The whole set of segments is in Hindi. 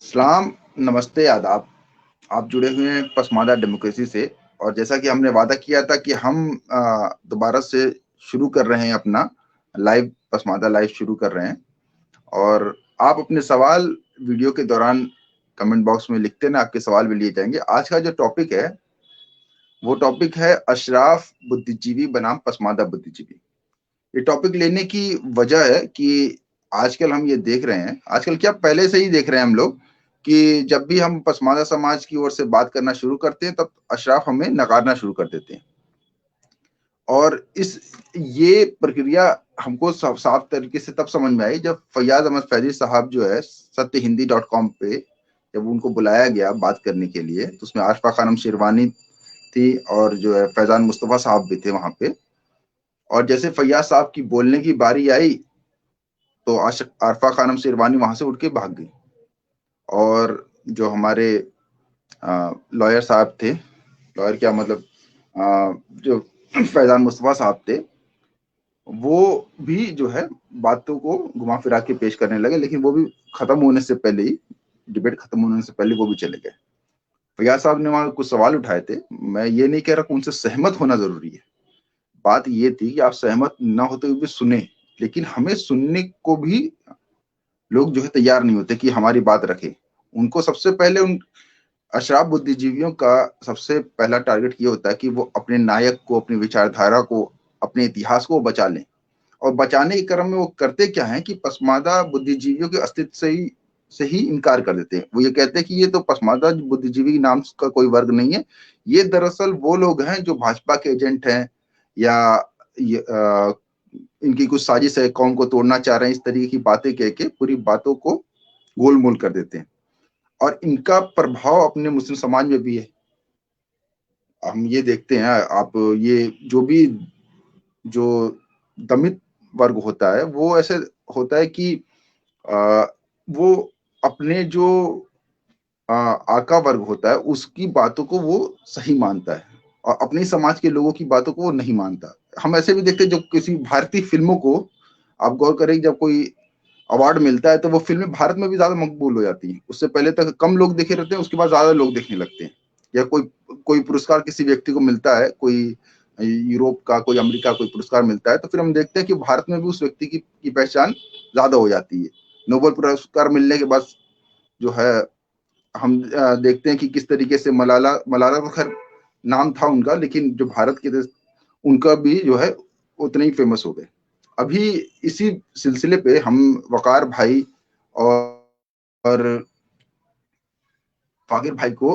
सलाम, नमस्ते, आदाब। आप जुड़े हुए हैं पसमादा डेमोक्रेसी से। और जैसा कि हमने वादा किया था कि हम दोबारा से शुरू कर रहे हैं अपना लाइव पसमादा लाइव शुरू कर रहे हैं। और आप अपने सवाल वीडियो के दौरान कमेंट बॉक्स में लिखते ना, आपके सवाल भी लिए जाएंगे। आज का जो टॉपिक है वो टॉपिक है अशराफ बुद्धिजीवी बनाम पसमादा बुद्धिजीवी। ये टॉपिक लेने की वजह है कि आजकल हम ये देख रहे हैं, आजकल क्या पहले से ही देख रहे हैं हम लोग, कि जब भी हम पसमादा समाज की ओर से बात करना शुरू करते हैं तब अशराफ हमें नकारना शुरू कर देते हैं। और इस ये प्रक्रिया हमको साफ तरीके से तब समझ में आई जब फैयाज अहमद फैजी साहब जो है सत्यहिंदी.com पे जब उनको बुलाया गया बात करने के लिए, तो उसमें आशफा खानम शेरवानी थी और जो है फैजान मुस्तफा साहब भी थे वहां पे। और जैसे फैयाज साहब की बोलने की बारी आई तो आरफा खानम शेरवानी वहां से उठ के भाग गई। और जो हमारे लॉयर साहब थे, लॉयर क्या मतलब जो फैजान मुस्तफा साहब थे, वो भी जो है बातों को घुमा फिरा के पेश करने लगे, लेकिन वो भी खत्म होने से पहले ही, डिबेट खत्म होने से पहले वो भी चले गए। फैयाज साहब ने वहां कुछ सवाल उठाए थे। मैं ये नहीं कह रहा कि उनसे सहमत होना जरूरी है, बात ये थी कि आप सहमत ना होते हुए भी सुने, लेकिन हमें सुनने को भी लोग जो है तैयार नहीं होते कि हमारी बात रखें। उनको सबसे पहले उन अशराफ बुद्धिजीवियों का सबसे पहला टारगेट ये होता है कि वो अपने नायक को, अपनी विचारधारा को, अपने इतिहास को बचा लें। और बचाने के क्रम में वो करते क्या है कि पसमादा बुद्धिजीवियों के अस्तित्व से ही इनकार कर देते हैं। वो ये कहते हैं कि ये तो पसमादा बुद्धिजीवी नाम का कोई वर्ग नहीं है, ये दरअसल वो लोग हैं जो भाजपा के एजेंट हैं, या ये, इनकी कुछ साजिश है, कौम को तोड़ना चाह रहे हैं, इस तरीके की बातें कह के पूरी बातों को गोलमोल कर देते हैं। और इनका प्रभाव अपने मुस्लिम समाज में भी है। हम ये देखते हैं, आप ये जो भी जो दमित वर्ग होता है वो ऐसे होता है कि आ, वो अपने जो आका वर्ग होता है उसकी बातों को वो सही मानता है और अपने समाज के लोगों की बातों को वो नहीं मानता। हम ऐसे भी देखते हैं, जो किसी भारतीय फिल्मों को आप गौर करें, जब कोई अवार्ड मिलता है तो वो फिल्में भारत में भी ज्यादा मकबूल हो जाती हैं। उससे पहले तक कम लोग देखे रहते हैं, उसके बाद ज्यादा लोग देखने लगते हैं। या कोई कोई पुरस्कार किसी व्यक्ति को मिलता है, कोई यूरोप का, कोई अमेरिका कोई पुरस्कार मिलता है, तो फिर हम देखते हैं कि भारत में भी उस व्यक्ति की पहचान ज्यादा हो जाती है। नोबेल पुरस्कार मिलने के बाद जो है हम देखते हैं कि किस तरीके से मलाला मलाला तो खैर नाम था उनका, लेकिन जो भारत के उनका भी जो है उतने ही फेमस हो गए। अभी इसी सिलसिले पे हम वकार भाई और फाकिर भाई को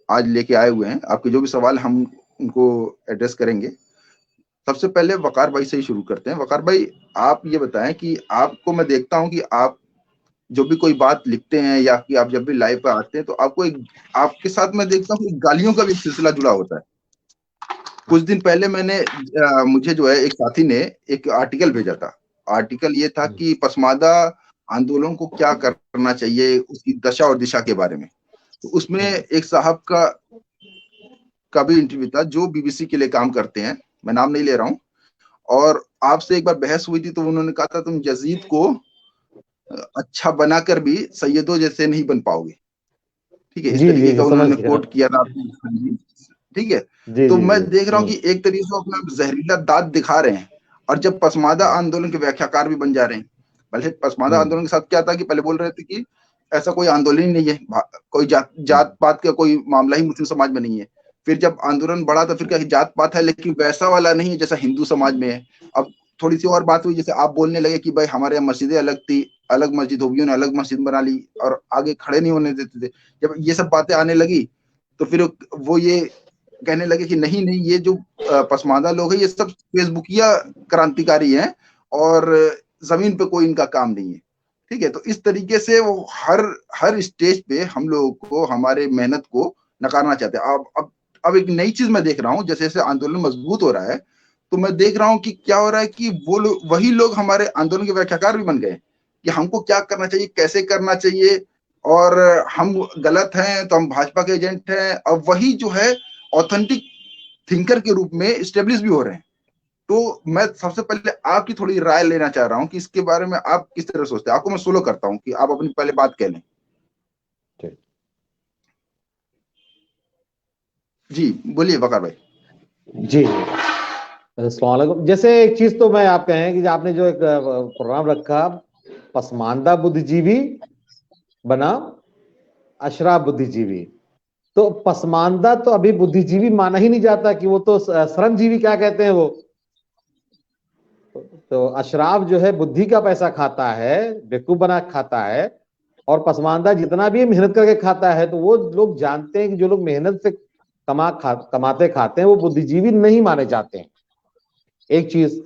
आज लेके आए हुए हैं। आपके जो भी सवाल हम उनको एड्रेस करेंगे। सबसे पहले वकार भाई से ही शुरू करते हैं। वकार भाई, आप ये बताएं कि आपको मैं देखता हूं कि आप जो भी कोई बात लिखते हैं या कि आप जब भी लाइव पे आते हैं तो आपको एक, आपके साथ मैं देखता हूँ गालियों का भी एक सिलसिला जुड़ा होता है। कुछ दिन पहले मुझे जो है एक साथी ने एक आर्टिकल भेजा था। आर्टिकल ये था कि पसमादा आंदोलन को क्या करना चाहिए, उसकी दशा और दिशा के बारे में। तो उसमें एक साहब का भी इंटरव्यू था जो बीबीसी के लिए काम करते हैं, मैं नाम नहीं ले रहा हूँ। और आपसे एक बार बहस हुई थी तो उन्होंने कहा था तुम यजीद को अच्छा बनाकर भी सैयदों जैसे नहीं बन पाओगे। ठीक है, इस जी जी तरीके का जी, समझ उन्होंने गया। कोट किया था। ठीक है। जी तो जी मैं जी। देख रहा हूँ कि एक तरीके से अपना जहरीला दांत दिखा रहे हैं और जब पसमादा हम्म आंदोलन के व्याख्याकार भी बन जा रहे हैं। पहले पसमादा हम्म आंदोलन के साथ क्या था कि पहले बोल रहे थे कि ऐसा कोई आंदोलन ही नहीं है, कोई हम्म जात पात का कोई मामला ही मुस्लिम समाज में नहीं है। फिर जब आंदोलन बढ़ा तो फिर क्या जात पात है, लेकिन वैसा वाला नहीं है जैसा हिंदू समाज में है। अब थोड़ी सी और बात हुई, जैसे आप बोलने लगे कि भाई हमारे यहाँ मस्जिदें अलग थी, अलग मस्जिद होगी, उन्होंने अलग मस्जिद बना ली और आगे खड़े नहीं होने देते थे। जब ये सब बातें आने लगी तो फिर वो ये कहने लगे कि नहीं नहीं, ये जो पसमानदा लोग हैं ये सब फेसबुकिया क्रांतिकारी हैं और जमीन पे कोई इनका काम नहीं है। ठीक है, तो इस तरीके से वो हर हर स्टेज पे हम लोगों को, हमारे मेहनत को नकारना चाहते हैं। अब एक नई चीज मैं देख रहा हूँ, जैसे जैसे आंदोलन मजबूत हो रहा है तो मैं देख रहा हूँ कि क्या हो रहा है कि वो लोग, वही लोग हमारे आंदोलन के व्याख्याकार भी बन गए कि हमको क्या करना चाहिए, कैसे करना चाहिए, और हम गलत हैं तो हम भाजपा के एजेंट हैं। अब वही जो है ऑथेंटिक थिंकर के रूप में स्टेब्लिश भी हो रहे हैं। तो मैं सबसे पहले आपकी थोड़ी राय लेना चाह रहा हूं कि इसके बारे में आप किस तरह सोचते हैं। आपको मैं सोलो करता हूं कि आप अपनी पहले बात कह लें। ठीक। जी बोलिए वकार भाई। जी अस्सलाम वालेकुम। जैसे एक चीज तो मैं आप कहें कि आपने जो एक प्रोग्राम रखा, पसमानदा बुद्धिजीवी बनाम अशराफ बुद्धिजीवी, तो पसमानदा तो अभी बुद्धिजीवी माना ही नहीं जाता, कि वो तो श्रमजीवी क्या कहते हैं वो। तो अशराफ जो है बुद्धि का पैसा खाता है, बेवकूफ बना के खाता है, और पसमानदा जितना भी मेहनत करके खाता है। तो वो लोग जानते हैं कि जो लोग मेहनत से कमाते खाते हैं वो बुद्धिजीवी नहीं माने जाते हैं। एक चीज।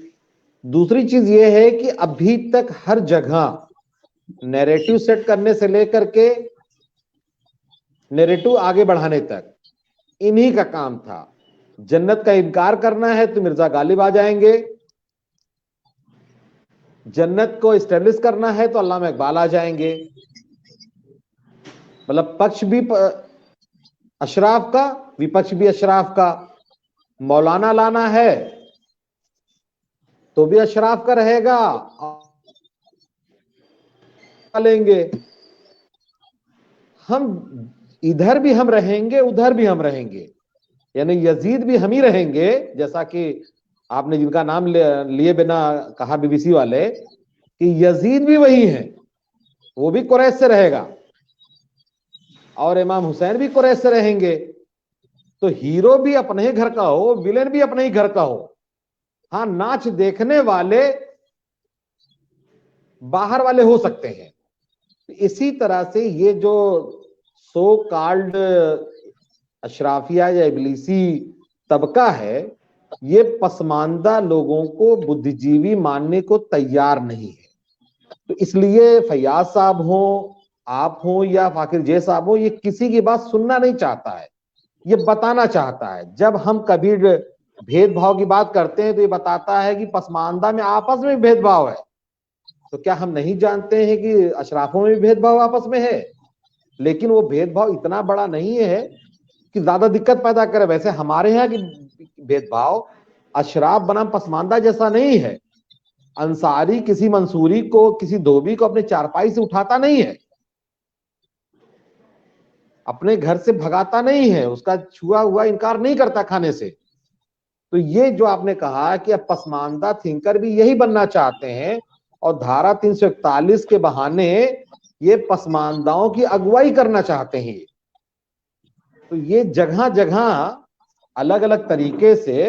दूसरी चीज ये है कि अभी तक हर जगह नैरेटिव सेट करने से लेकर के नैरेटिव आगे बढ़ाने तक इन्हीं का काम था। जन्नत का इनकार करना है तो मिर्जा गालिब आ जाएंगे, जन्नत को स्टेब्लिश करना है तो अल्लामा इकबाल आ जाएंगे। मतलब पक्ष भी अशराफ का, विपक्ष भी अशराफ का। मौलाना लाना है तो भी अशराफ का रहेगा, लेंगे हम। इधर भी हम रहेंगे, उधर भी हम रहेंगे, यानी यजीद भी हम ही रहेंगे। जैसा कि आपने जिनका नाम लिए बिना कहा बीबीसी वाले, कि यजीद भी वही है, वो भी कुरैश से रहेगा, और इमाम हुसैन भी कुरैश से रहेंगे। तो हीरो भी अपने ही घर का हो, विलेन भी अपने ही घर का हो। हाँ, नाच देखने वाले बाहर वाले हो सकते हैं। इसी तरह से ये जो सो कॉल्ड अशराफिया या इबलीसी तबका है, ये पसमानदा लोगों को बुद्धिजीवी मानने को तैयार नहीं है। तो इसलिए फैयाज साहब हो, आप हो, या फाकिर जय साहब हो, ये किसी की बात सुनना नहीं चाहता है, ये बताना चाहता है। जब हम कभी भेदभाव की बात करते हैं तो ये बताता है कि पसमानदा में आपस में भेदभाव है। तो क्या हम नहीं जानते हैं कि अशराफों में भी भेदभाव आपस में है? लेकिन वो भेदभाव इतना बड़ा नहीं है कि ज्यादा दिक्कत पैदा करे। वैसे हमारे यहाँ की भेदभाव अशराफ बनाम पसमानदा जैसा नहीं है। अंसारी किसी मंसूरी को, किसी धोबी को अपने चारपाई से उठाता नहीं है, अपने घर से भगाता नहीं है, उसका छुआ हुआ इनकार नहीं करता खाने से। तो ये जो आपने कहा कि अब पसमानदा थिंकर भी यही बनना चाहते हैं, और धारा 341 के बहाने ये पसमानदाओं की अगुवाई करना चाहते हैं। तो ये जगह जगह अलग अलग तरीके से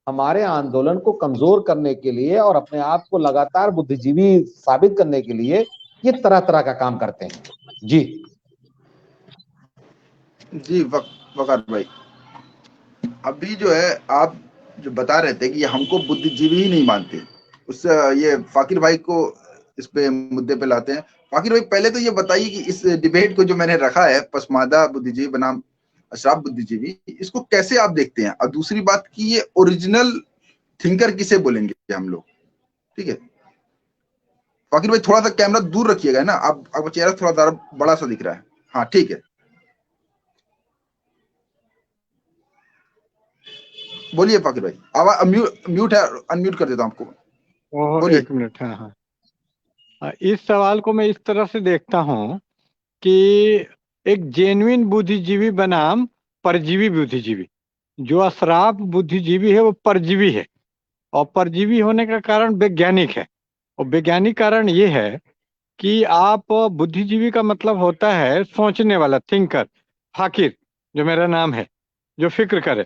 हमारे आंदोलन को कमजोर करने के लिए और अपने आप को लगातार बुद्धिजीवी साबित करने के लिए ये तरह तरह का काम करते हैं। जी जी वकार भाई, अभी जो है आप जो बता रहे थे कि हमको बुद्धिजीवी ही नहीं मानते, उससे ये फाकिर भाई को इस पे मुद्दे पे लाते हैं। फाकिर भाई पहले तो ये बताइए कि इस डिबेट को जो मैंने रखा है, पसमादा बुद्धिजीवी बनाम अशराफ बुद्धिजीवी, इसको कैसे आप देखते हैं? और दूसरी बात कि ये ओरिजिनल थिंकर किसे बोलेंगे हम लोग? ठीक है फाकिर भाई, थोड़ा सा कैमरा दूर रखिएगा ना, आप चेहरा थोड़ा बड़ा सा दिख रहा है। हाँ ठीक है, बोलिए फाकिर भाई। आवाज म्यूट है, अनम्यूट कर देता हूँ आपको, ओह बोलिए। एक मिनट। हाँ हाँ। इस सवाल को मैं इस तरह से देखता हूँ कि एक जेन्युइन बुद्धिजीवी बनाम परजीवी बुद्धिजीवी। जो अशराफ बुद्धिजीवी है वो परजीवी है, और परजीवी होने का कारण वैज्ञानिक है। और वैज्ञानिक कारण ये है कि आप बुद्धिजीवी का मतलब होता है सोचने वाला, थिंकर, फाकिर जो मेरा नाम है, जो फिक्र करे।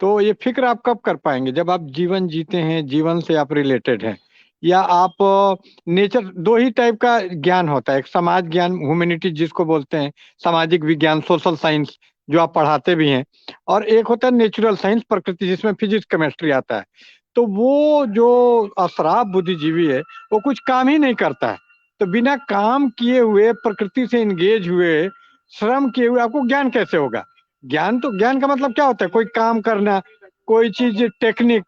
तो ये फिक्र आप कब कर पाएंगे? जब आप जीवन जीते हैं, जीवन से आप रिलेटेड हैं, या आप नेचर। दो ही टाइप का ज्ञान होता है, एक समाज ज्ञान, ह्यूमैनिटी जिसको बोलते हैं, सामाजिक विज्ञान, सोशल साइंस जो आप पढ़ाते भी हैं, और एक होता है नेचुरल साइंस, प्रकृति, जिसमें फिजिक्स केमिस्ट्री आता है। तो वो जो अशराफ बुद्धिजीवी है वो कुछ काम ही नहीं करता है। तो बिना काम किए हुए, प्रकृति से इंगेज हुए, श्रम किए हुए आपको ज्ञान कैसे होगा? ज्ञान तो, ज्ञान का मतलब क्या होता है? कोई काम करना, कोई चीज टेक्निक,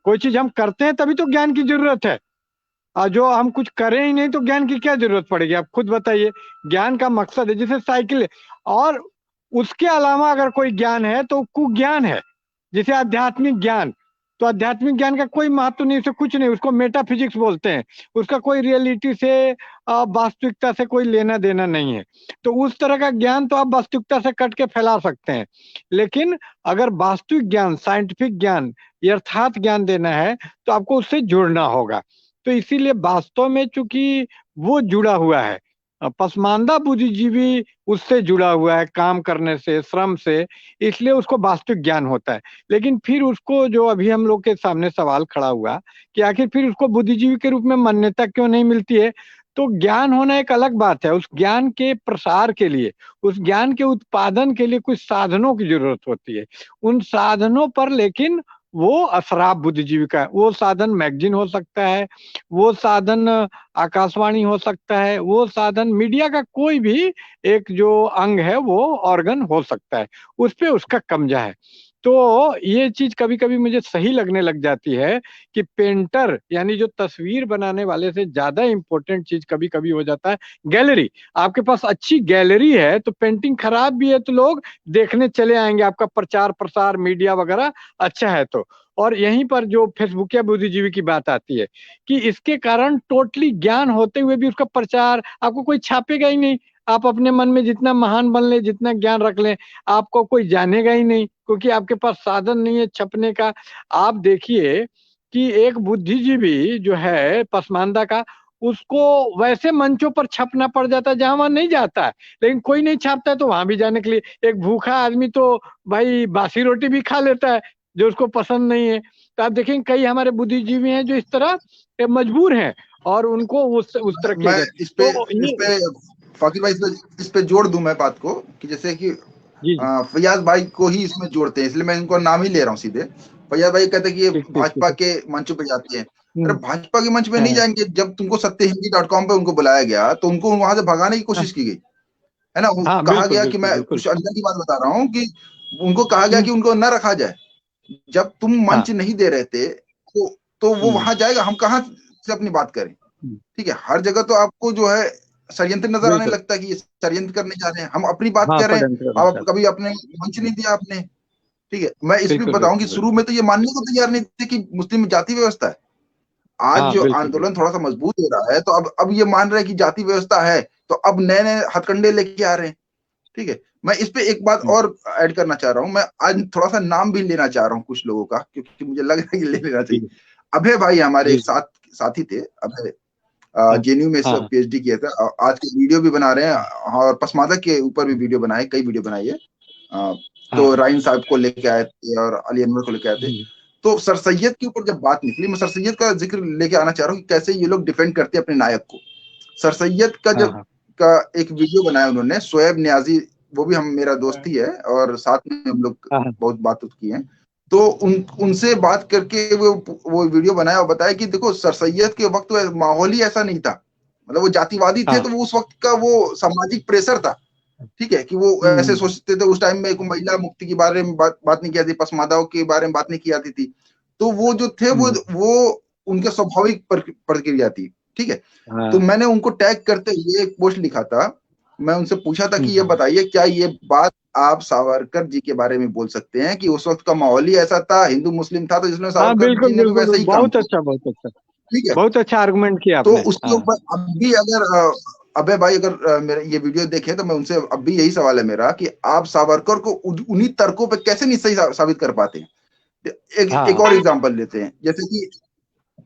कोई चीज हम करते हैं तभी तो ज्ञान की जरूरत है। और जो हम कुछ करें ही नहीं तो ज्ञान की क्या जरूरत पड़ेगी? आप खुद बताइए। ज्ञान का मकसद है, जैसे साइकिल है, और उसके अलावा अगर कोई ज्ञान है तो कुज्ञान है, जैसे आध्यात्मिक ज्ञान। तो आध्यात्मिक ज्ञान का कोई महत्व नहीं, उसे कुछ नहीं, उसको मेटाफिजिक्स बोलते हैं, उसका कोई रियलिटी से वास्तविकता से कोई लेना देना नहीं है। तो उस तरह का ज्ञान तो आप वास्तविकता से कट के फैला सकते हैं, लेकिन अगर वास्तविक ज्ञान, साइंटिफिक ज्ञान, यथार्थ ज्ञान देना है तो आपको उससे जुड़ना होगा। तो इसीलिए वास्तव में चूंकि वो जुड़ा हुआ है, पसमानदा बुद्धिजीवी उससे जुड़ा हुआ है काम करने से, श्रम से, इसलिए उसको वास्तविक ज्ञान होता है। लेकिन फिर उसको, जो अभी हम लोग के सामने सवाल खड़ा हुआ कि आखिर फिर उसको बुद्धिजीवी के रूप में मान्यता क्यों नहीं मिलती है, तो ज्ञान होना एक अलग बात है। उस ज्ञान के प्रसार के लिए, उस ज्ञान के उत्पादन के लिए कुछ साधनों की जरूरत होती है। उन साधनों पर लेकिन वो अशराफ बुद्धिजीवी का है। वो साधन मैगजीन हो सकता है, वो साधन आकाशवाणी हो सकता है, वो साधन मीडिया का कोई भी एक जो अंग है वो ऑर्गन हो सकता है, उस पे उसका कब्जा है। तो ये चीज कभी कभी मुझे सही लगने लग जाती है कि पेंटर यानी जो तस्वीर बनाने वाले से ज्यादा इंपॉर्टेंट चीज कभी कभी हो जाता है गैलरी। आपके पास अच्छी गैलरी है तो पेंटिंग खराब भी है तो लोग देखने चले आएंगे, आपका प्रचार प्रसार मीडिया वगैरह अच्छा है तो। और यहीं पर जो फेसबुकिया बुद्धिजीवी की बात आती है कि इसके कारण टोटली ज्ञान होते हुए भी उसका प्रचार आपको कोई छापेगा ही नहीं। आप अपने मन में जितना महान बन ले, जितना ज्ञान रख ले, आपको कोई जानेगा ही नहीं, क्योंकि आपके पास साधन नहीं है छपने का। आप देखिए कि एक बुद्धिजीवी जो है पसमानदा का, उसको वैसे मंचों पर छपना पड़ जाता है जहां वहां नहीं जाता है, लेकिन कोई नहीं छापता है तो वहां भी जाने के लिए। एक भूखा आदमी तो भाई बासी रोटी भी खा लेता है जो उसको पसंद नहीं है। तो आप देखेंगे कई हमारे बुद्धिजीवी हैं जो इस तरह मजबूर हैं और उनको उस तरह किया मैं जाए। इस पे तो फाकिर भाई इस पे जोड़ दूं मैं बात को कि जैसे कि जी जी फैयाज भाई को ही इसमें जोड़ते हैं, इसलिए मैं इनको नाम ही ले रहा हूँ सीधे। फैयाज भाई कहते हैं कि ये ठीक ठीक भाजपा ठीक। के मंच पे जाते हैं। अरे भाजपा के मंच पे नहीं हाँ, जाएंगे। जब तुमको सत्यहिंदी.com पे उनको बुलाया गया तो उनको वहां से भगाने की हाँ, कोशिश की गई है ना। हाँ, कहा बिल्कुल गया कि बिल्कुल मैं बिल्कुल। कुछ अंदर की बात बता रहा हूँ कि उनको कहा गया कि उनको न रखा जाए। जब तुम हाँ, मंच नहीं दे रहे थे तो वो हम्म, वहां जाएगा, हम कहाँ से अपनी बात करें। हम्म, ठीक है, हर जगह तो आपको जो है षड्यंत्र नजर आने बिल्कुल। लगता है कि ये षड्यंत्र करने जा रहे हैं। हम अपनी बात हाँ, कर रहे हैं, षड्यंत्र करना आप चाहते कभी अपने मंच नहीं हैं। दिया आपने। ठीक है, मैं इस भी बिल्कुल बताऊं कि बिल्कुल शुरू बिल्कुल। में तो ये मानने को तैयार नहीं थे कि मुस्लिम जाति व्यवस्था है। आज हाँ, जो बिल्कुल आंदोलन बिल्कुल। थोड़ा सा मजबूत हो रहा है तो अब ये मान रहे हैं कि जाति व्यवस्था है, तो अब नए नए हथकंडे लेके आ रहे हैं। ठीक है, मैं इस पे एक बात हम्म, और ऐड करना चाह रहा हूं। मैं आज थोड़ा सा नाम भी लेना चाह रहा हूं कुछ लोगों का, क्योंकि मुझे लग रहा है कि ले लेना जी चाहिए। अभय भाई हमारे जी एक जी। साथी थे, अभय हाँ जेएनयू में हाँ पीएचडी किया था। आज के वीडियो भी बना रहे हैं और पसमादा के ऊपर भी वीडियो बनाए, कई वीडियो बनाई है। हाँ तो हाँ। राइन साहब को लेके आए थे और अली अनवर को लेके आए थे। तो सर सैयद के ऊपर जब बात निकली, मैं सर सैयद का जिक्र लेके आना चाह रहा हूँ कि कैसे ये लोग डिफेंड करते हैं अपने नायक को। सर सैयद का हाँ जब हाँ का एक वीडियो बनाया उन्होंने, शोएब नियाजी, वो भी हम मेरा दोस्त ही है और साथ में हम लोग हाँ बहुत बात की है। तो उनसे बात करके वो वीडियो बनाया और बताया कि देखो सर सैयद के वक्त माहौल ही ऐसा नहीं था। मतलब वो जातिवादी थे, हाँ। तो वो उस वक्त का वो सामाजिक प्रेशर था। ठीक है, कि वो ऐसे हम्म सोचते थे उस टाइम में, को महिला मुक्ति के बारे में बात नहीं की जाती, पसमादाओं के बारे में बात नहीं की जाती थी। तो वो जो थे वो उनके स्वाभाविक प्रतिक्रिया थी। ठीक है, तो हाँ। मैंने उनको टैग करते हुए एक पोस्ट लिखा था। मैं उनसे पूछा था कि ये हम्म। बताइए, क्या ये बात आप सावरकर जी के बारे में बोल सकते हैं कि उस वक्त का माहौल ही ऐसा था, हिंदू मुस्लिम था, तो जिसमें हाँ, सावरकर बिल्कुल जी ने भी बिल्कुल वैसे ही काम बहुत किया। अच्छा बहुत अच्छा। ठीक है, बहुत अच्छा आर्गुमेंट किया तो आपने। उसके हाँ ऊपर अब भी अगर अबे भाई अगर मेरे ये वीडियो देखे तो मैं उनसे अब भी यही सवाल है मेरा कि आप सावरकर को उन्हीं तर्कों पे कैसे नहीं सही साबित कर पाते हैं। एक हाँ और एग्जांपल लेते हैं, जैसे कि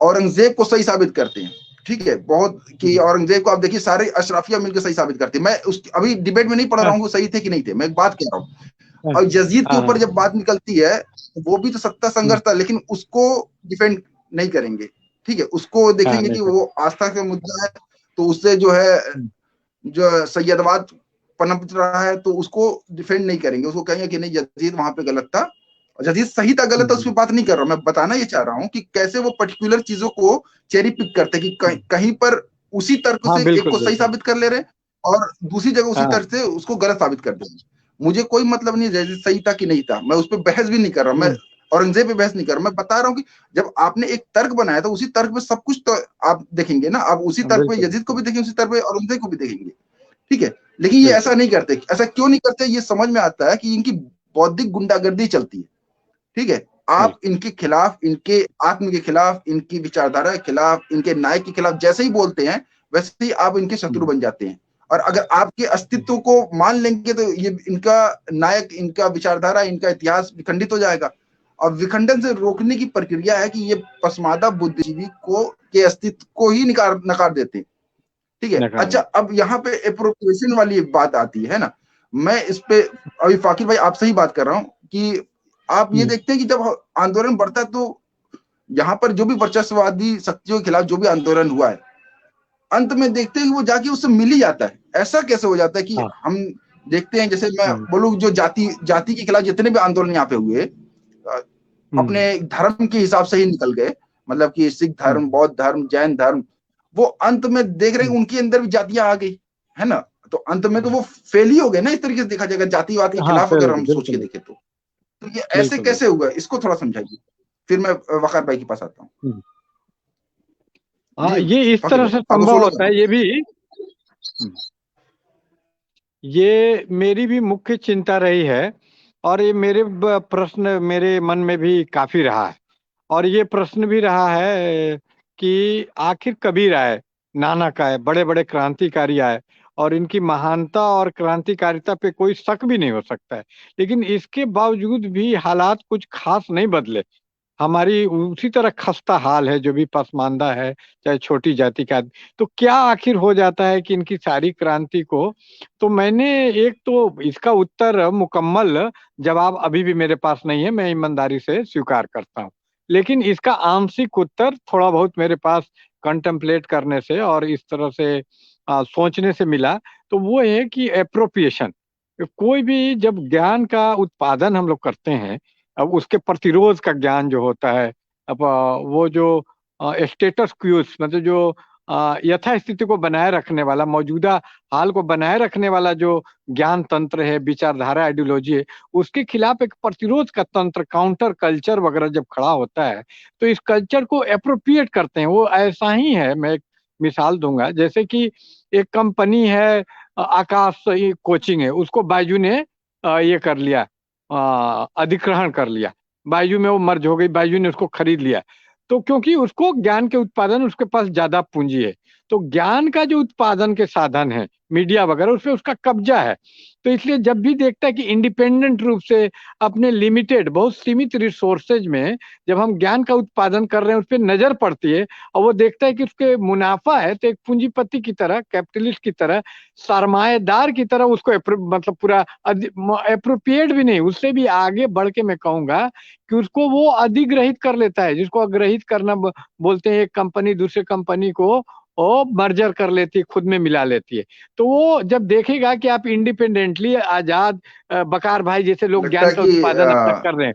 औरंगजेब को सही साबित करते हैं। ठीक है, बहुत कि औरंगजेब को आप देखिए सारे अशराफिया मिलकर सही साबित करते हैं। मैं उस अभी डिबेट में नहीं पढ़ रहा हाँ हूँ वो सही थे कि नहीं थे, मैं एक बात कह रहा हूँ। हाँ और यजीद के हाँ ऊपर हाँ, जब बात निकलती है, वो भी तो सत्ता संघर्ष था, लेकिन उसको डिफेंड नहीं करेंगे। ठीक है, उसको हाँ, देखेंगे नहीं कि सर। वो आस्था का मुद्दा है, तो उससे जो है जो सैयदवाद पनप रहा है, तो उसको डिफेंड नहीं करेंगे। उसको कहेंगे कि नहीं यजीद वहां पे गलत था, और यजीद सही था गलत था उस पर बात नहीं कर रहा हूं। मैं बताना ये चाह रहा हूँ कि कैसे वो पर्टिकुलर चीजों को चेरी पिक करते हैं कि कहीं पर उसी तर्क हाँ, से एक बिल्कुल को सही बिल्कुल। साबित कर ले रहे और दूसरी जगह उसी हाँ। तर्क से उसको गलत साबित कर दे। मुझे कोई मतलब नहीं यजीद सही था कि नहीं था, मैं उस पर बहस भी नहीं कर रहा। मैं औरंगजेब पे बहस नहीं कर रहा, मैं बता रहा हूँ कि जब आपने एक तर्क बनाया तो उसी तर्क पे सब कुछ तो आप देखेंगे ना। आप उसी तर्क पे बिल्कुल यजीद को बिल्कुल भी देखेंगे, उसी तर्क पे औरंगजेब को भी देखेंगे। ठीक है, लेकिन ये ऐसा बिल्कुल। नहीं करते। ऐसा क्यों नहीं करते, ये समझ में आता है कि इनकी बौद्धिक गुंडागर्दी चलती है। ठीक है, आप इनके खिलाफ, इनके आत्म के खिलाफ, इनकी विचारधारा के खिलाफ, इनके नायक के खिलाफ जैसे ही बोलते हैं वैसे ही आप इनके शत्रु बन जाते हैं। और अगर आपके अस्तित्व को मान लेंगे तो ये इनका नायक, इनका विचारधारा, इनका इतिहास विखंडित हो जाएगा। और विखंडन से रोकने की प्रक्रिया है कि ये पसमादा बुद्धिजीवी को के अस्तित्व को ही नकार देते हैं। ठीक है। अच्छा, अब यहाँ पे एप्रोप्रिएशन वाली बात आती है ना, मैं इस पे अभी फाकिर भाई आपसे ही बात कर रहा हूँ कि आप ये देखते हैं कि जब आंदोलन बढ़ता है तो यहाँ पर जो भी वर्चस्ववादी शक्तियों के खिलाफ जो भी आंदोलन हुआ है, अंत में देखते हैं कि वो जाके उससे मिल ही जाता है। ऐसा कैसे हो जाता है कि हम देखते हैं, जैसे मैं बोलूँ, जो जाति के खिलाफ जितने भी आंदोलन यहाँ पे हुए अपने धर्म के हिसाब से ही निकल गए, मतलब कि सिख धर्म, बौद्ध धर्म, जैन धर्म, वो अंत में देख रहे हैं उनके अंदर भी जातियां आ गई है ना, तो अंत में तो वो फेल ही हो गए ना, इस तरीके से देखा जाएगा जातिवाद के खिलाफ अगर हम सोच के देखें तो ये ऐसे कैसे हुआ, इसको थोड़ा समझाइए, फिर मैं वकार भाई के पास आता हूँ। हाँ, ये इस तरह से संभव होता है। ये मेरी भी मुख्य चिंता रही है और ये मेरे प्रश्न मेरे मन में भी काफी रहा है। और ये प्रश्न भी रहा है कि आखिर कबीर आए, नानक आए, बड़े बड़े क्रांतिकारी आए और इनकी महानता और क्रांतिकारिता पे कोई शक भी नहीं हो सकता है, लेकिन इसके बावजूद भी हालात कुछ खास नहीं बदले। हमारी उसी तरह खस्ता हाल है, जो भी पसमानदा है, चाहे छोटी जाति का। तो क्या आखिर हो जाता है कि इनकी सारी क्रांति को, तो मैंने एक तो इसका उत्तर मुकम्मल जवाब अभी भी मेरे पास नहीं है, मैं ईमानदारी से स्वीकार करता हूँ, लेकिन इसका आंशिक उत्तर थोड़ा बहुत मेरे पास कंटेम्पलेट करने से और इस तरह से सोचने से मिला। तो वो है कि एप्रोप्रिएशन, कोई भी जब ज्ञान का उत्पादन हम लोग करते हैं, अब उसके प्रतिरोध का ज्ञान जो होता है, अब वो जो स्टेटस क्यूस, मतलब जो यथास्थिति को बनाए रखने वाला, मौजूदा हाल को बनाए रखने वाला जो ज्ञान तंत्र है, विचारधारा, आइडियोलॉजी है, उसके खिलाफ एक प्रतिरोध का तंत्र, काउंटर कल्चर वगैरह जब खड़ा होता है तो इस कल्चर को एप्रोप्रिएट करते हैं। वो ऐसा ही है, मैं एक मिसाल दूंगा, जैसे कि एक कंपनी है आकाश कोचिंग है, उसको बायजू ने ये कर लिया, अधिग्रहण कर लिया, बायजू में वो मर्ज हो गई, बायजू ने उसको खरीद लिया। तो क्योंकि उसको ज्ञान के उत्पादन, उसके पास ज्यादा पूंजी है, तो ज्ञान का जो उत्पादन के साधन है, मीडिया वगैरह, उसपे उसका कब्जा है। तो इसलिए जब भी देखता है कि इंडिपेंडेंट रूप से अपने लिमिटेड, बहुत सीमित रिसोर्सेज में जब हम ज्ञान का उत्पादन कर रहे हैं, उस पर नजर पड़ती है और वो देखता है कि उसके मुनाफा है, तो एक पूंजीपति की तरह, कैपिटलिस्ट की तरह, सरमाएदार की तरह उसको मतलब पूरा एप्रोप्रिएट भी नहीं, उससे भी आगे बढ़ के मैं कहूंगा कि उसको वो अधिग्रहित कर लेता है, जिसको अग्रहित करना बोलते हैं। एक कंपनी दूसरे कंपनी को वो मर्जर कर लेती है, खुद में मिला लेती है। तो वो जब देखेगा कि आप इंडिपेंडेंटली, आजाद, बकार भाई जैसे लोग ज्ञान का उत्पादन अब तक कर रहे हैं,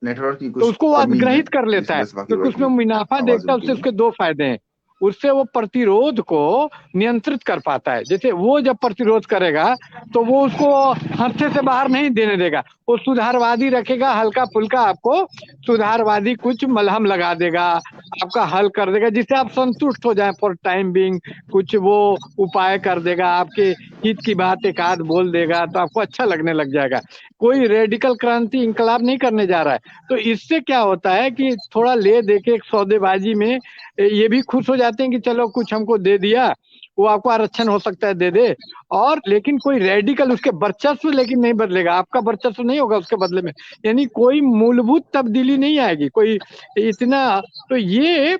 नेटवर्क की कुछ तो उसको वो अधिग्रहित कर लेता है, क्योंकि उसमें मुनाफा देखता है। उससे उसके दो फायदे हैं, उससे वो प्रतिरोध को नियंत्रित कर पाता है। जैसे वो जब प्रतिरोध करेगा तो वो उसको हफ्ते से बाहर नहीं देने देगा, वो सुधारवादी रखेगा, हल्का फुल्का आपको सुधारवादी कुछ मलहम लगा देगा, आपका हल कर देगा, जिससे आप संतुष्ट हो जाए फॉर टाइम बिंग, कुछ वो उपाय कर देगा, आपके हित की बात एक आध बोल देगा, तो आपको अच्छा लगने लग जाएगा। कोई रेडिकल क्रांति, इंकलाब नहीं करने जा रहा है। तो इससे क्या होता है कि थोड़ा ले दे के एक सौदेबाजी में ये भी खुश हो जाते हैं कि चलो कुछ हमको दे दिया, वो आपको आरक्षण हो सकता है दे दे, और लेकिन कोई रेडिकल उसके वर्चस्व लेकिन नहीं बदलेगा, आपका वर्चस्व नहीं होगा उसके बदले में, यानी कोई मूलभूत तब्दीली नहीं आएगी कोई इतना। तो ये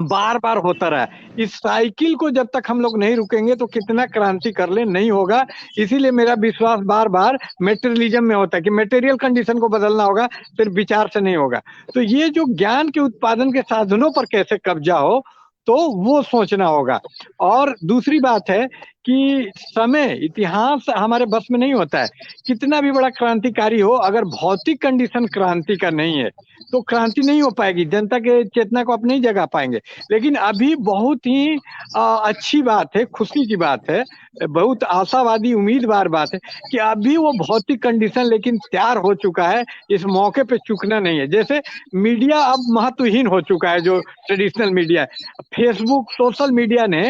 बार बार होता रहा। इस साइकिल को जब तक हम लोग नहीं रुकेंगे तो कितना क्रांति कर ले नहीं होगा। इसीलिए मेरा विश्वास बार बार मेटेरियलिज्म में होता है कि मेटेरियल कंडीशन को बदलना होगा, सिर्फ विचार से नहीं होगा। तो ये जो ज्ञान के उत्पादन के साधनों पर कैसे कब्जा हो, तो वो सोचना होगा। और दूसरी बात है कि समय, इतिहास हमारे बस में नहीं होता है। कितना भी बड़ा क्रांतिकारी हो, अगर भौतिक कंडीशन क्रांति का नहीं है तो क्रांति नहीं हो पाएगी, जनता के चेतना को आप नहीं जगा पाएंगे। लेकिन अभी बहुत ही अच्छी बात है, खुशी की बात है, बहुत आशावादी उम्मीदवार बात है कि अभी वो भौतिक कंडीशन लेकिन तैयार हो चुका है, इस मौके पे चूकना नहीं है। जैसे मीडिया अब महत्वहीन हो चुका है, जो ट्रेडिशनल मीडिया है, फेसबुक सोशल मीडिया ने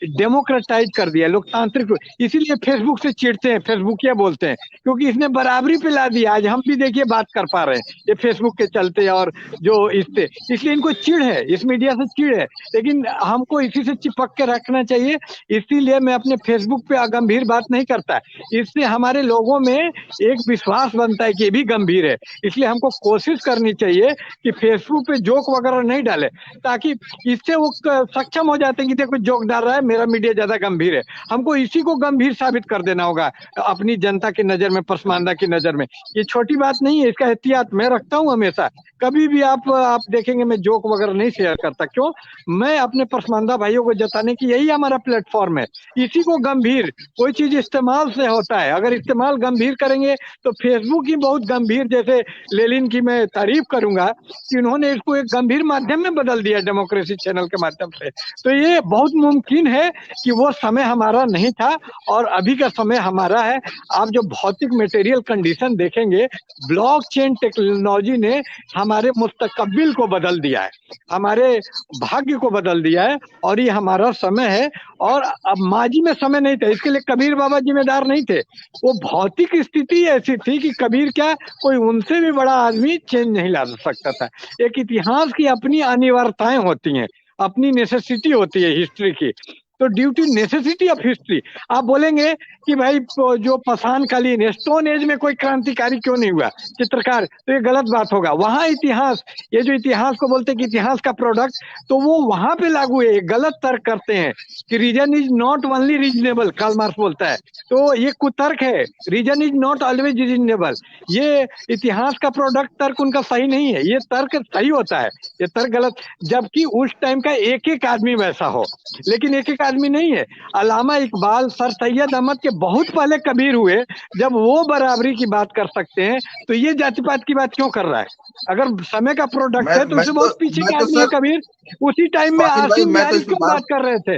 डेमोक्रेटाइज कर दिया, लोकतांत्रिक, इसीलिए फेसबुक से चिढ़ते हैं, फेसबुकिया बोलते हैं, क्योंकि इसने बराबरी पे ला दिया। आज हम भी देखिए बात कर पा रहे हैं ये फेसबुक के चलते और जो इससे, इसलिए इनको चिढ़ है, इस मीडिया से चिढ़ है, लेकिन हमको इसी से चिपक के रखना चाहिए। इसीलिए मैं अपने फेसबुक पे अगंभीर बात नहीं करता, इससे हमारे लोगों में एक विश्वास बनता है कि ये भी गंभीर है। इसलिए हमको कोशिश करनी चाहिए कि फेसबुक पे जोक वगैरह नहीं डाले, ताकि इससे वो सक्षम हो जाते हैं कि देखो जोक डाल रहा है, मेरा मीडिया ज्यादा गंभीर है। हमको इसी को गंभीर साबित कर देना होगा अपनी जनता की नजर में, पसमानदा की नजर में। ये छोटी बात नहीं है, इसका एहतियात मैं रखता हूँ हमेशा। कभी भी आप देखेंगे मैं जोक वगैरह नहीं शेयर करता। क्यों? मैं अपने पसमानदा भाइयों को जताने की यही हमारा प्लेटफॉर्म है। इसी को गंभीर, कोई चीज इस्तेमाल से होता है, अगर इस्तेमाल गंभीर करेंगे तो फेसबुक ही बहुत गंभीर, जैसे लेलिन की मैं तारीफ करूंगा कि उन्होंने इसको एक गंभीर माध्यम में बदल दिया डेमोक्रेसी चैनल के माध्यम से। तो ये बहुत मुमकिन है कि वो समय हमारा नहीं था और अभी का समय हमारा है। आप जो भौतिक मटेरियल कंडीशन देखेंगे, ब्लॉकचेन टेक्नोलॉजी ने हमारे मुस्तकबिल को बदल दिया है, हमारे भाग्य को बदल दिया है, और ये हमारा समय है। और अब माजी में समय नहीं था, इसके लिए कबीर बाबा जिम्मेदार नहीं थे। वो भौतिक स्थिति ऐसी थी कि कबीर क्या, कोई उनसे भी बड़ा आदमी चेंज नहीं ला सकता था। एक इतिहास की अपनी अनिवार्यताएं होती हैं, अपनी नेसेसिटी होती है हिस्ट्री की। तो due to necessity of history आप बोलेंगे कि भाई जो पाषाण कालीन है, स्टोन एज में कोई क्रांतिकारी क्यों नहीं हुआ चित्रकार, तो ये गलत बात होगा। वहां इतिहास, ये जो इतिहास को बोलते हैं कि इतिहास का प्रोडक्ट, तो वो वहां पे लागू है। गलत तर्क करते हैं कि reason is not only reasonable, Karl Marx बोलता है, तो ये कुतर्क है। Reason is not always reasonable, ये इतिहास का प्रोडक्ट तर्क उनका सही नहीं है, ये तर्क सही होता है, ये तर्क गलत। जबकि उस टाइम का एक एक आदमी वैसा हो, लेकिन एक एक आदमी नहीं है। अल्लामा इकबाल, सर सैयद अहमद के बहुत पहले कबीर हुए, जब वो बराबरी की बात कर सकते हैं तो ये जातिपात की बात क्यों कर रहा है? अगर समय का प्रोडक्ट है तो उससे बहुत पीछे के आदमी है कबीर। उसी टाइम में आसिम बिहारी क्यों बात कर रहे थे?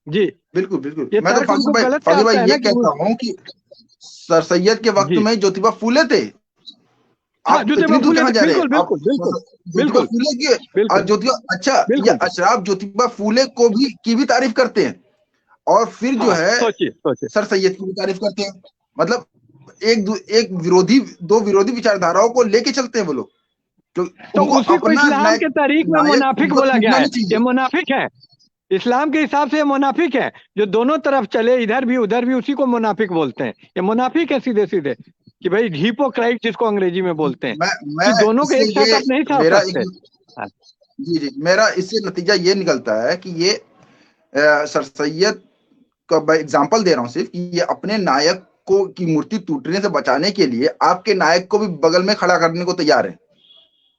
जी बिल्कुल बिल्कुल। ये मैं तो फाकिर भाई ये कहता हूँ कि सर सैयद के वक्त में ज्योतिबा फूले थे। आप इतनी दूर कहाँ जा रहे हैं? बिल्कुल बिल्कुल फूले की ज्योतिबा, अच्छा ये अशराफ ज्योतिबा फूले को भी की भी तारीफ करते हैं, और फिर जो है सर सैयद की भी तारीफ करते हैं। मतलब दो विरोधी विचारधाराओं को लेके चलते हैं वो लोग। तो उसी को इस्लाम के तारीख में मुनाफिक बोला गया है। ये मुनाफिक है, इस्लाम के हिसाब से मुनाफिक है, जो दोनों तरफ चले, इधर भी उधर भी, उसी को मुनाफिक बोलते हैं। ये मुनाफिक है सीधे सीधे, कि भाई हिपोक्राइट जिसको अंग्रेजी में बोलते हैं। मैं दोनों के एक साथ आप नहीं था सकते। जी, मेरा इससे नतीजा ये निकलता है कि ये सर सैयद का एग्जांपल दे रहा हूँ सिर्फ, कि ये अपने नायक को की मूर्ति टूटने से बचाने के लिए आपके नायक को भी बगल में खड़ा करने को तैयार है,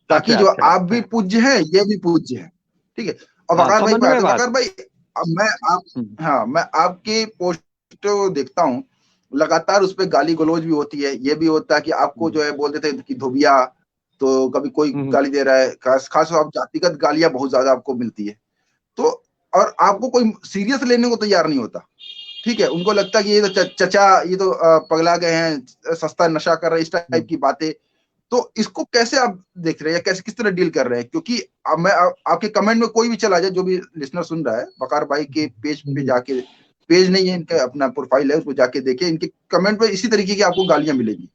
ताकि जो आप भी पूज्य हैं, ये भी पूज्य है। ठीक है। और वकार भाई मैं आपके पोस्ट देखता हूँ, लगातार उस पर गाली गलौज भी होती है। ये भी होता है कि आपको जो है बोल देते हैं कि धोबिया, तो कभी कोई गाली दे रहा है, खास आप जातिगत गालियां बहुत ज्यादा आपको मिलती है। तो और आपको कोई सीरियस लेने को तैयार नहीं होता। ठीक है, उनको लगता है कि ये तो चचा, ये तो पगला गए हैं, सस्ता नशा कर रहे हैं, इस टाइप की बातें। तो इसको कैसे आप देख रहे हैं, कैसे किस तरह डील कर रहे हैं? क्योंकि मैं आपके कमेंट में कोई भी चला जाए, जो भी लिसनर सुन रहा है, वकार भाई के पेज पे जाके, पेज नहीं है इनका, अपना प्रोफाइल है, उसको जाके देखे, इनके कमेंट पे इसी तरीके की आपको गालियां मिलेगी।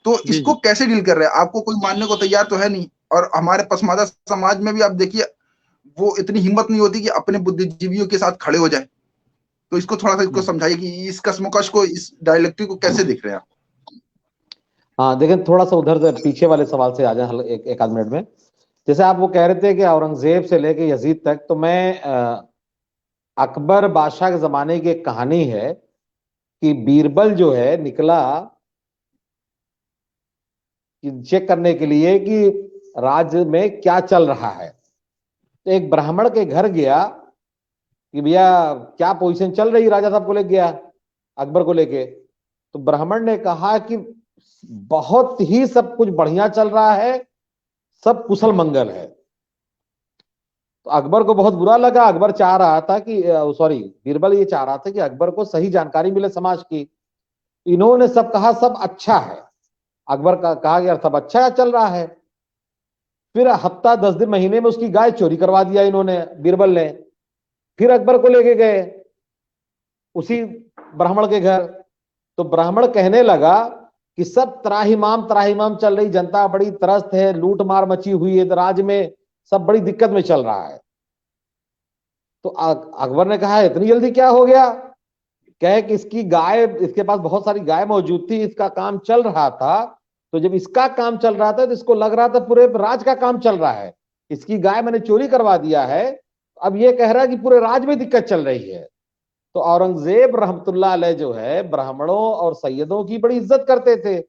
तो इसको कैसे डील कर रहे हैं? आपको कोई मानने को तैयार तो है नहीं। और हमारे पसमादा समाज में भी आप देखिए, वो इतनी हिम्मत नहीं होती कि अपने बुद्धिजीवियों के साथ खड़े हो जाए। तो इसको थोड़ा सा इसको समझाइए कि इस कश्मकश को, इस डायलेक्टिक को कैसे देख रहे हैं आप? हाँ देखें, थोड़ा सा उधर से पीछे वाले सवाल से आ जाए एक आध मिनट में। जैसे आप वो कह रहे थे कि औरंगजेब से लेके यजीद तक, तो मैं अकबर बादशाह के जमाने की एक कहानी है कि बीरबल जो है निकला चेक करने के लिए कि राज्य में क्या चल रहा है। तो एक ब्राह्मण के घर गया कि भैया क्या पोजीशन चल रही, राजा साहब को लेके गया, अकबर को लेके। तो ब्राह्मण ने कहा कि बहुत ही सब कुछ बढ़िया चल रहा है, सब कुशल मंगल है। तो अकबर को बहुत बुरा लगा। अकबर चाह रहा था कि सॉरी, बीरबल ये चाह रहा था कि अकबर को सही जानकारी मिले समाज की। इन्होंने सब कहा सब अच्छा है, अकबर का कहा गया सब अच्छा चल रहा है। फिर हफ्ता 10 दिन महीने में उसकी गाय चोरी करवा दिया इन्होंने, बीरबल ने। फिर अकबर को लेके गए उसी ब्राह्मण के घर। तो ब्राह्मण कहने लगा कि सब त्राहिमाम चल रही, जनता बड़ी त्रस्त है, लूट मार मची हुई है राज्य में, सब बड़ी दिक्कत में चल रहा है। तो अकबर ने कहा इतनी जल्दी क्या हो गया? कहे कि इसकी गाय, इसके पास बहुत सारी गाय मौजूद थी, इसका काम चल रहा था। तो जब इसका काम चल रहा था तो इसको लग रहा था पूरे राज का काम चल रहा है, इसकी गाय मैंने चोरी करवा दिया है, अब ये कह रहा है कि पूरे राज में दिक्कत चल रही है। तो औरंगजेब रहमतुल्लाह अलैह जो है ब्राह्मणों और सैयदों की बड़ी इज्जत करते थे,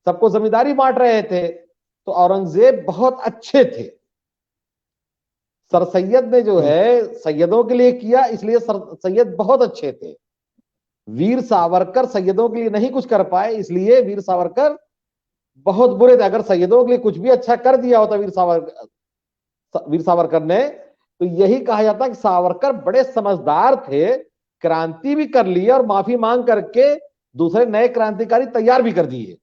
सबको जमींदारी बांट रहे थे। तो औरंगजेब बहुत अच्छे थे। सर सैयद ने जो है सैयदों के लिए किया, इसलिए सर सैयद बहुत अच्छे थे। वीर सावरकर सैयदों के लिए नहीं कुछ कर पाए, इसलिए वीर सावरकर बहुत बुरे थे। अगर सैयदों के लिए कुछ भी अच्छा कर दिया होता वीर सावरकर ने, तो यही कहा जाता कि सावरकर बड़े समझदार थे, क्रांति भी कर ली और माफी मांग करके दूसरे नए क्रांतिकारी तैयार भी कर दिए।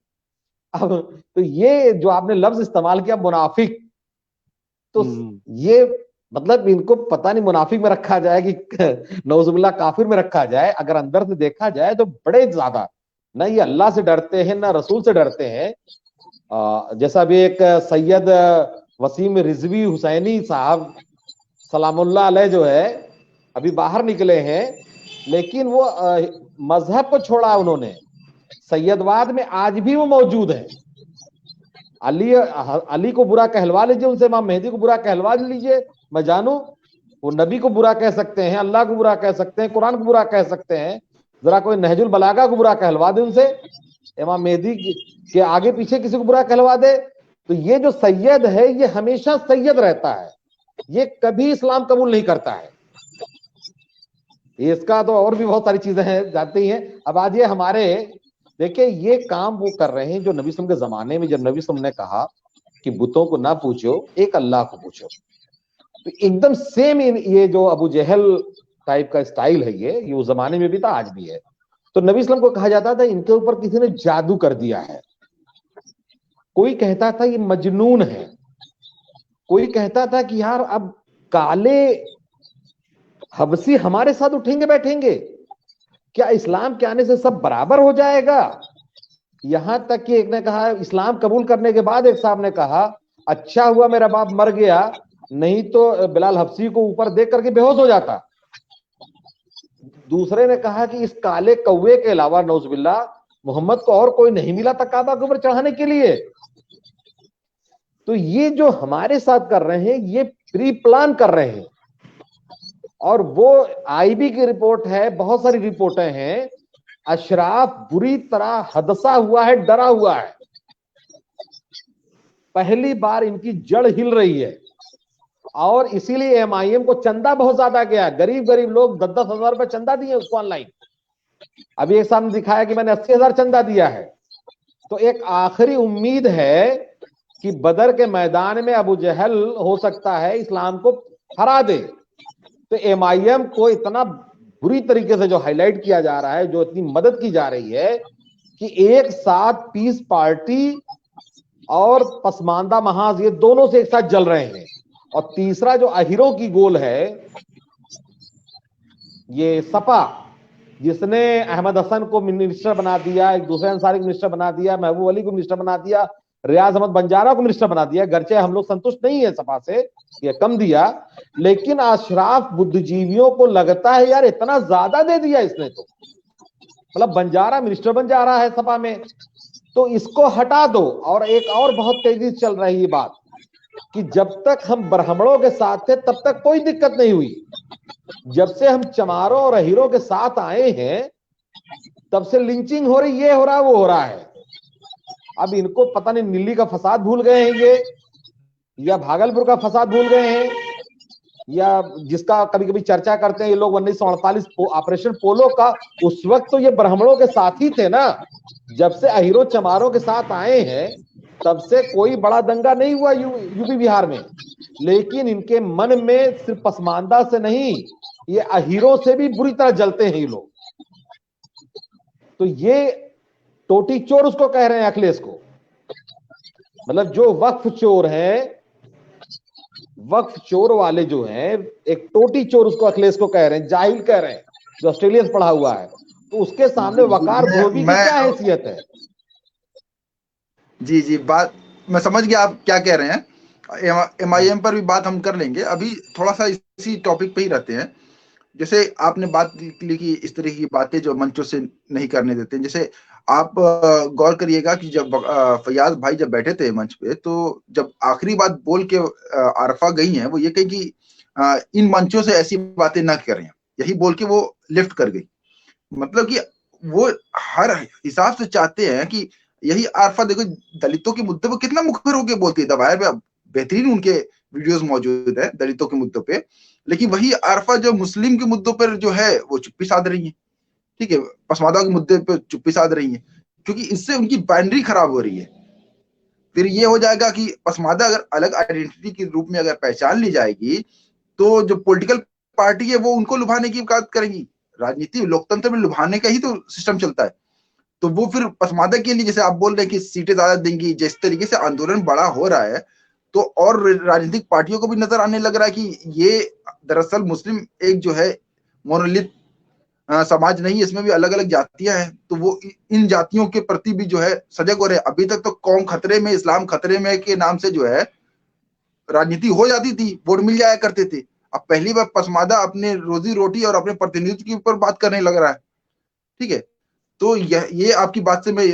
अब तो ये जो आपने लफ्ज इस्तेमाल किया मुनाफिक, तो ये मतलब इनको पता नहीं मुनाफिक में रखा जाए कि नौजुबिल्लाह काफिर में रखा जाए। अगर अंदर से देखा जाए तो बड़े ज्यादा ना ये अल्लाह से डरते हैं ना रसूल से डरते हैं। जैसा भी एक सैयद वसीम रिजवी हुसैनी साहब सलामुल्लाह अलैह जो है अभी बाहर निकले हैं, लेकिन वो मजहब को छोड़ा उन्होंने, सैयदवाद में आज भी वो मौजूद है। अली को बुरा कहलवा लीजिए उनसे, इमाम मेहदी को बुरा कहलवा लीजिए, मैं जानू। वो नबी को बुरा कह सकते हैं, अल्लाह को बुरा कह सकते हैं, कुरान को बुरा कह सकते हैं। जरा कोई नहजुल बलागा को बुरा कहलवा दे उनसे, इमाम मेहदी के आगे पीछे किसी को बुरा कहलवा दे। तो ये जो सैयद है ये हमेशा सैयद रहता है, ये कभी इस्लाम कबूल नहीं करता है। इसका तो और भी बहुत सारी चीजें हैं, जानते ही हैं। अब आज ये हमारे देखिए ये काम वो कर रहे हैं जो नबी सल्लल्लाहु अलैहि वसल्लम के जमाने में, जब नबी सल्लल्लाहु अलैहि वसल्लम ने कहा कि बुतों को ना पूछो, एक अल्लाह को पूछो, तो एकदम सेम ये जो अबू जहल टाइप का स्टाइल है ये उस जमाने में भी था, आज भी है। तो नबी सल्लल्लाहु अलैहि वसल्लम को कहा जाता था इनके ऊपर किसी ने जादू कर दिया है, कोई कहता था ये मजनून है, कोई कहता था कि यार अब काले हबसी हमारे साथ उठेंगे बैठेंगे, क्या इस्लाम के आने से सब बराबर हो जाएगा। यहां तक कि एक ने कहा, इस्लाम कबूल करने के बाद एक साहब ने कहा अच्छा हुआ मेरा बाप मर गया, नहीं तो बिलाल हबसी को ऊपर देख करके बेहोश हो जाता। दूसरे ने कहा कि इस काले कौवे के अलावा नौजुबिल्ला मोहम्मद को और कोई नहीं मिला था काबा के ऊपर चढ़ाने के लिए। तो ये जो हमारे साथ कर रहे हैं ये प्री प्लान कर रहे हैं। और वो आईबी की रिपोर्ट है, बहुत सारी रिपोर्टें हैं, अशराफ बुरी तरह हदसा हुआ है, डरा हुआ है। पहली बार इनकी जड़ हिल रही है और इसीलिए एमआईएम को चंदा बहुत ज्यादा गया। गरीब गरीब लोग 10-10 हजार रुपए चंदा दिए उसको ऑनलाइन। अभी एक सामने दिखाया कि मैंने 80,000 चंदा दिया है। तो एक आखिरी उम्मीद है कि बदर के मैदान में अबू जहल हो सकता है इस्लाम को हरा दे। तो एमआईएम को इतना बुरी तरीके से जो हाईलाइट किया जा रहा है, जो इतनी मदद की जा रही है कि एक साथ पीस पार्टी और पसमानदा महाज ये दोनों से एक साथ जल रहे हैं। और तीसरा जो अहिरों की गोल है ये सपा, जिसने अहमद हसन को मिनिस्टर बना दिया, एक दूसरे अंसारी को मिनिस्टर बना दिया, महबूब अली को मिनिस्टर बना दिया, रियाज अहमद बंजारा को मिनिस्टर बना दिया। गर्चे हम लोग संतुष्ट नहीं है सपा से, ये कम दिया, लेकिन अशराफ बुद्धिजीवियों को लगता है यार इतना ज्यादा दे दिया इसने, तो मतलब बंजारा मिनिस्टर बन जा रहा है सपा में, तो इसको हटा दो। और एक और बहुत तेजी से चल रही बात कि जब तक हम ब्राह्मणों के साथ थे तब तक कोई दिक्कत नहीं हुई, जब से हम चमारों और अहीरों के साथ आए हैं तब से लिंचिंग हो रही, ये हो रहा है वो हो रहा है। अब इनको पता नहीं दिल्ली का फसाद भूल गए हैं ये, या भागलपुर का फसाद भूल गए हैं, या जिसका कभी कभी चर्चा करते हैं ये लोग 1948 ऑपरेशन पोलो का, उस वक्त तो ये ब्राह्मणों के साथ ही थे ना। जब से अहीरों चमारों के साथ आए हैं तब से कोई बड़ा दंगा नहीं हुआ यूपी बिहार में, लेकिन इनके मन में सिर्फ पसमानदा से नहीं, ये अहीरों से भी बुरी तरह जलते हैं ये लोग। तो ये टोटी चोर उसको कह रहे हैं अखिलेश को, मतलब जो वक्फ चोर है, वक्फ चोर वाले जो हैं, एक टोटी चोर उसको अखिलेश को कह रहे हैं, जाहिल कह रहे हैं, जो ऑस्ट्रेलियन पढ़ा हुआ है। तो उसके सामने वकार धोबी की क्या हैसियत है? जी जी, बात मैं समझ गया आप क्या कह रहे हैं। MIM पर भी बात हम कर लेंगे, अभी थोड़ा सा इसी टॉपिक पे ही रहते हैं। जैसे आपने बात की कि इस तरह की बातें जो मंचों से नहीं करने देते, जैसे आप गौर करिएगा कि जब फैयाज भाई जब बैठे थे मंच पे, तो जब आखिरी बात बोल के आरफा गई हैं, वो ये कही कि इन मंचों से ऐसी बातें ना करें, यही बोल के वो लिफ्ट कर गई। मतलब कि वो हर हिसाब से चाहते हैं कि यही आरफा, देखो दलितों के मुद्दे पर कितना मुखर होकर बोलती है, दवायर पे बेहतरीन उनके वीडियोस मौजूद है दलितों के मुद्दों पे, लेकिन वही आरफा जो मुस्लिम के मुद्दों पर जो है वो चुप्पी साध रही है, ठीक है, पसमादा के मुद्दे पे चुप्पी साध रही है, क्योंकि इससे उनकी बाइंड्री खराब हो रही है। फिर ये हो जाएगा कि पसमादा अगर अलग आइडेंटिटी के रूप में अगर पहचान ली जाएगी, तो जो पॉलिटिकल पार्टी है वो उनको लुभाने की बात करेंगी। राजनीति लोकतंत्र में लुभाने का ही तो सिस्टम चलता है। तो वो फिर पसमादा के लिए, जैसे आप बोल रहे हैं कि सीटें ज्यादा देंगी, जिस तरीके से आंदोलन बड़ा हो रहा है, तो और राजनीतिक पार्टियों को भी नजर आने लग रहा है कि ये दरअसल मुस्लिम एक जो है मोनोलिथ समाज नहीं, इसमें भी अलग अलग जातियां हैं, तो वो इन जातियों के प्रति भी जो है सजग हो रहे हैं। अभी तक तो कौम खतरे में, इस्लाम खतरे में के नाम से जो है राजनीति हो जाती थी, वोट मिल जाया करते थे। अब पहली बार पसमादा अपने रोजी रोटी और अपने प्रतिनिधित्व के ऊपर बात करने लग रहा है, ठीक है। तो ये आपकी बात से मैं